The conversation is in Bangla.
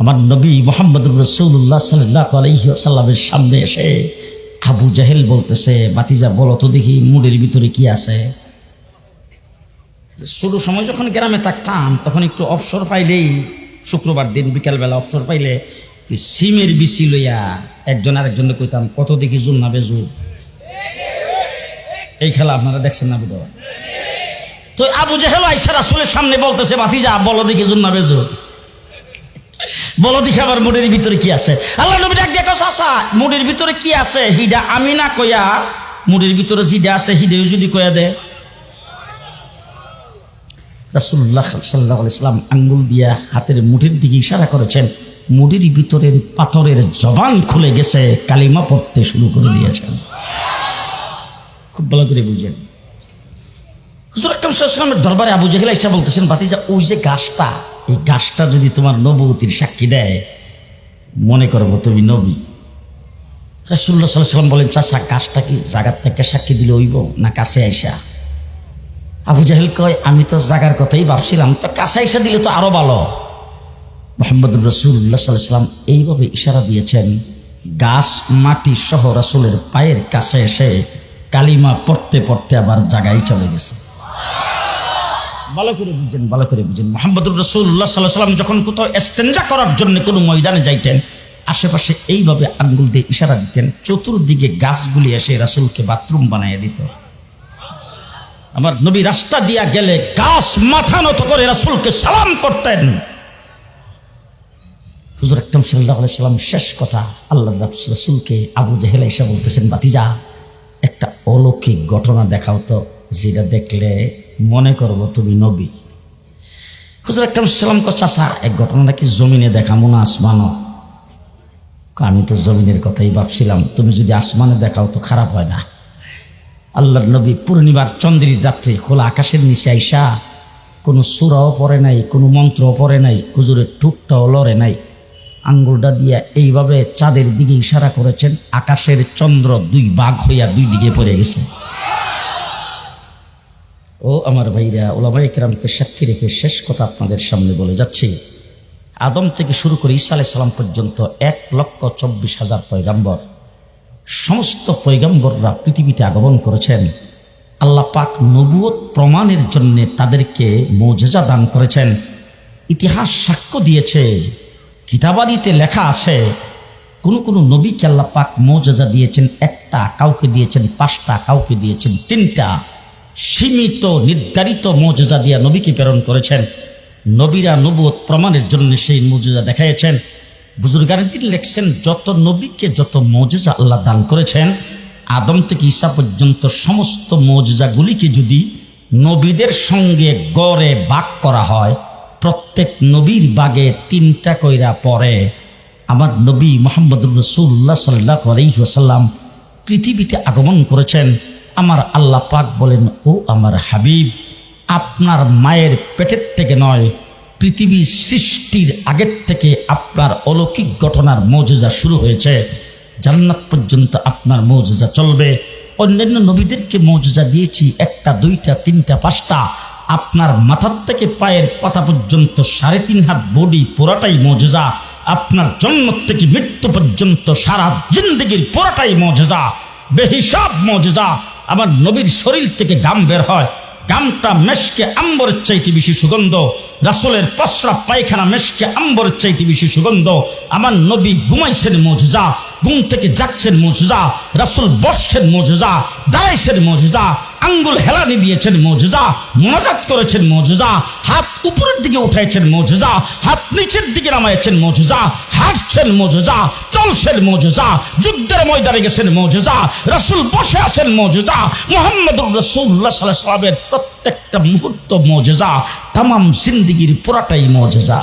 আমার নবী মুহাম্মদুর রাসূলুল্লাহ সাল্লাল্লাহু আলাইহি ওয়াসাল্লামের সামনে এসে আবু জাহেল বলতেছে, বাতিজা বলো তো দেখি মুডের ভিতরে কি আছে। শুরু সময় যখন গ্রামে থাকতাম তখন একটু অবসর পাইলেই, শুক্রবার দিন বিকালবেলা অবসর পাইলে সিমের বিচি লইয়া একজন আরেকজনকে কইতাম, কত দেখি জুল না বেজুল। এই খেলা আপনারা দেখছেন না বুঝো? তো আবু জাহেল আইসা রাসূলের সামনে বলতেছে, বাতিজা বলো দেখি জুল না বেজুল, বলো দেখি আমার মুডের ভিতরে কি আছে। আল্লাহ নবী ডাক দেখো চাচা, মুডের ভিতরে কি আছে হিডা আমি না কইয়া, মুডের ভিতরে যেটা আছে হিডেও যদি কইয়া দে। রাসূলুল্লাহ সাল্লাল্লাহু আলাইহি ওয়াসাল্লাম আঙ্গুল দিয়া হাতের মুঠের দিকে ইশারা করেছেন, মুডের ভিতরের পাথরের জবান খুলে গেছে, কালিমা পড়তে শুরু করে দিয়েছেন। খুব ভালো করে বুঝেন। হুজুর আকরাম সাল্লাল্লাহু আলাইহি ওয়াসাল্লামের দরবারে আবু জাহেল আইসা বলতেছেন, বাতিজা ওই যে গাছটা, এই গাছটা যদি তোমার নবুয়তির সাক্ষী দেয়, মনে করবো তুমি নবী। রাসূলুল্লাহ সাল্লাল্লাহু আলাইহি ওয়াসাল্লাম বলেন, চাচা গাছটা কি জায়গার থেকে সাক্ষী দিলে হইব না কাছে আইসা? আবু জাহেল কয়, আমি তো জাগার কথাই ভাবছিলাম, তো কাছে আইসা দিলে তো আরো ভালো। মুহাম্মদুর রাসূলুল্লাহ সাল্লাল্লাহু আলাইহি ওয়াসাল্লাম এইভাবে ইশারা দিয়েছেন, গাছ মাটি সহ রাসূলের পায়ের কাছে এসে কালিমা পড়তে পড়তে আবার জায়গায় চলে গেছে। ভালো করে বুঝেন, ভালো করে বুঝেন। মুহাম্মদুর রাসূলুল্লাহ সাল্লাল্লাহু আলাইহি ওয়াসাল্লাম যখন কোথাও ইস্তেনজা করার জন্য কোনো ময়দানে যাইতেন, আশেপাশে এইভাবে আঙ্গুল দিয়ে ইশারা দিতেন, চতুর্দিকে গাছগুলি এসে রাসূলকে বাথরুম বানিয়ে দিত। আমার নবী রাস্তা দিয়া গেলে গাছ মাথা নত করে রাসূলকে সালাম করতেন। হুজুর আকরাম সাল্লাল্লাহু আলাইহি ওয়াসাল্লাম শেষ কথা আল্লাহর রাসূলকে আবু জাহেল এসে বলতেছেন, বাতিজা একটা অলৌকিক ঘটনা দেখাও তো, যেটা দেখলে মনে করবো তুমি নবী। হুজুর আকরাম সাল্লাল্লাহু আলাইহি ওয়াসাল্লাম কয়, চাচা এক ঘটনাটা কি জমিনে দেখামো না আসমানও? আমি তো জমিনের কথাই ভাবছিলাম, তুমি যদি আসমানে দেখাও তো খারাপ হয় না। আল্লাহর নবী পূর্ণিমার চন্দ্রীর রাত্রে খোলা আকাশের নিচে আইসা কোনো সূরাও পড়ে নাই, কোনো মন্ত্রও পড়ে নাই, হুজুরের ঠোঁটটাও লড়ে নাই, আঙ্গুলটা দিয়া এইভাবে চাঁদের দিকে ইশারা করেছেন, আকাশের চন্দ্র দুই ভাগ হইয়া দুই দিকে পড়ে গেছে। ও আমার ভাইরা, উলামায়ে কেরামকে সাক্ষী রেখে শেষ কথা আপনাদের সামনে বলে যাচ্ছি, আদম থেকে শুরু করে ঈসা আলাইহিস সালাম পর্যন্ত 1,24,000 পয়গাম্বর, সমস্ত পয়গাম্বররা পৃথিবীতে আগমন করেছেন। আল্লাহ পাক নবুয়ত প্রমাণের জন্য তাদেরকে মুজিজা দান করেছেন। ইতিহাস সাক্ষ্য দিয়েছে, কিতাবাদিতে লেখা আছে, কোন নবীকে আল্লাহ পাক মুজিজা দিয়েছেন 1টা, কাউকে দিয়েছেন 5টা, কাউকে দিয়েছেন 3টা। সীমিত নির্ধারিত মুজিজা দিয়া নবীকে প্রেরণ করেছেন। নবীরা নবুয়ত প্রমাণের জন্য সেই মুজিজা দেখাইছেন। বুজুর্গানের দিন লেখছেন, যত নবীকে যত মুজিজা আল্লাহ দান করেছেন, আদম থেকে ঈসা পর্যন্ত সমস্ত মুজিজাগুলিকে যদি নবীদের সঙ্গে গড়ে ভাগ করা হয়, প্রত্যেক নবীর বাগে 3টা কইরা পড়ে। আমার নবী মুহাম্মদুর রাসূলুল্লাহ সাল্লাল্লাহু আলাইহি ওয়াসাল্লাম পৃথিবীতে আগমন করেছেন। আমার আল্লাহ পাক বলেন, ও আমার হাবিব, আপনার মায়ের পেটের থেকে নয়, পৃথিবী সৃষ্টির আগের থেকে আপনার অলৌকিক ঘটনার মুজিজা শুরু হয়েছে, জান্নাত পর্যন্ত আপনার মুজিজা চলবে। অন্যান্য নবীদেরকে মুজিজা দিয়েছি 1টা, 2টা, 3টা, 5টা। আপনার মাথার থেকে পায়ের কথা পর্যন্ত 3.5 হাত বডি পুরাটাই মুজিজা। আপনার জন্ম থেকে মৃত্যু পর্যন্ত সারা জিন্দেগির পুরাটাই মুজিজা, বেহিসাব মুজিজা। আমার নবীর শরীর থেকে ঘাম বের হয়, গামটা মেশকে আম্বরের চাইতে বেশি সুগন্ধ, রাসূলের প্রস্রাব পায়খানা মেশকে আম্বরের চাইতে বেশি সুগন্ধ। আমার নবী ঘুমাইছেন মুজিজা, ঘুম থেকে যাচ্ছেন মুজিজা, রাসূল বসছেন মুজিজা, দাঁড়াইছেন মুজিজা, আঙ্গুল হেলানি দিয়েছেন মুজিজা, মুনাজাত করেছেন মুজিজা, হাত উপরের দিকে উঠাইছেন মুজিজা, হাত নিচের দিকে নামাইছেন মুজিজা, হাঁটছেন মুজিজা, চলছেন মুজিজা, যুদ্ধের ময়দানে গেছেন মুজিজা, রাসূল বসে আছেন মুজিজা। মুহাম্মদুর রাসূলুল্লাহ সাল্লাল্লাহু আলাইহি ওয়াসাল্লামের প্রত্যেকটা মুহূর্ত মুজিজা, তামাম জিন্দেগির পুরাটাই মুজিজা।